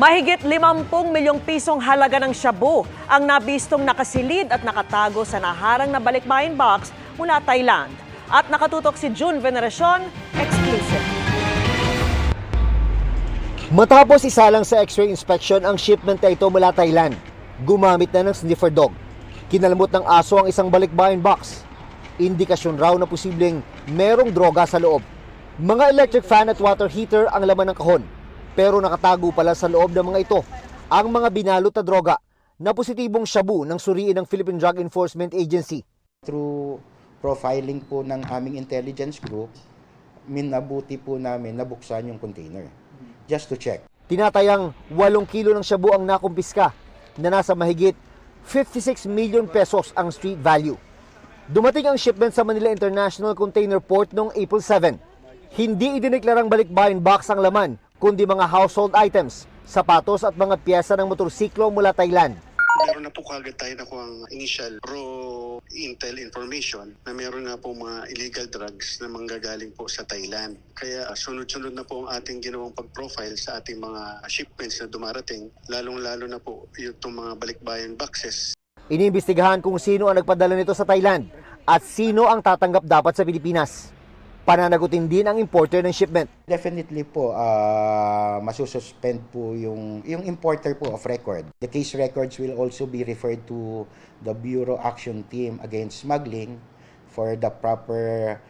Mahigit 50 milyong pisong halaga ng shabu ang nabistong nakasilid at nakatago sa naharang na balikbayan box mula Thailand. At nakatutok si June Veneracion, exclusive. Matapos isalang sa x-ray inspection ang shipment na ito mula Thailand, gumamit na ng sniffer dog. Kinalmot ng aso ang isang balikbayan box. Indikasyon raw na posibleng merong droga sa loob. Mga electric fan at water heater ang laman ng kahon. Pero nakatago pala sa loob ng mga ito ang mga binalot na droga na positibong shabu ng suriin ng Philippine Drug Enforcement Agency. Through profiling po ng aming intelligence group, minabuti po namin nabuksan yung container. Just to check. Tinatayang 8 kilo ng shabu ang nakumpiska na nasa mahigit 56 million pesos ang street value. Dumating ang shipment sa Manila International Container Port noong April 7. Hindi idineklarang balikbayan box ang laman, kundi mga household items, sapatos at mga piyesa ng motorsiklo mula Thailand. Meron na po kagad tayo na ang initial raw intel information na meron na po mga illegal drugs na manggagaling po sa Thailand. Kaya sunod-sunod na po ang ating ginawang pag-profile sa ating mga shipments na dumarating, lalong-lalo na po yung mga balikbayan boxes. Iniimbestigahan kung sino ang nagpadala nito sa Thailand at sino ang tatanggap dapat sa Pilipinas. Pananagutin din ang importer ng shipment. Definitely po, masususpend po yung importer po of record. The case records will also be referred to the Bureau Action Team Against Smuggling for the proper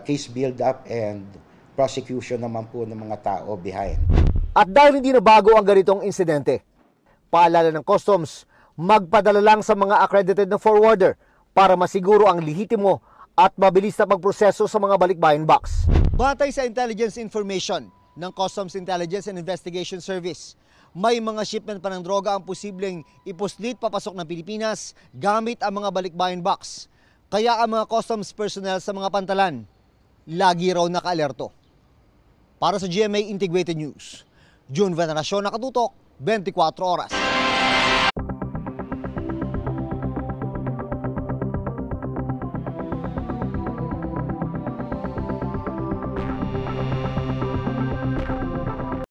case build-up and prosecution naman po ng mga tao behind. At dahil hindi na bago ang ganitong insidente, paalala ng Customs, magpadala lang sa mga accredited na forwarder para masiguro ang lehitimo at mabilis na pagproseso sa mga balikbayan box. Batay sa intelligence information ng Customs Intelligence and Investigation Service, may mga shipment pa ng droga ang posibleng ipuslit papasok ng Pilipinas gamit ang mga balikbayan box. Kaya ang mga customs personnel sa mga pantalan, lagi raw naka-alerto. Para sa GMA Integrated News, June Veneracion, nakatutok, 24 oras.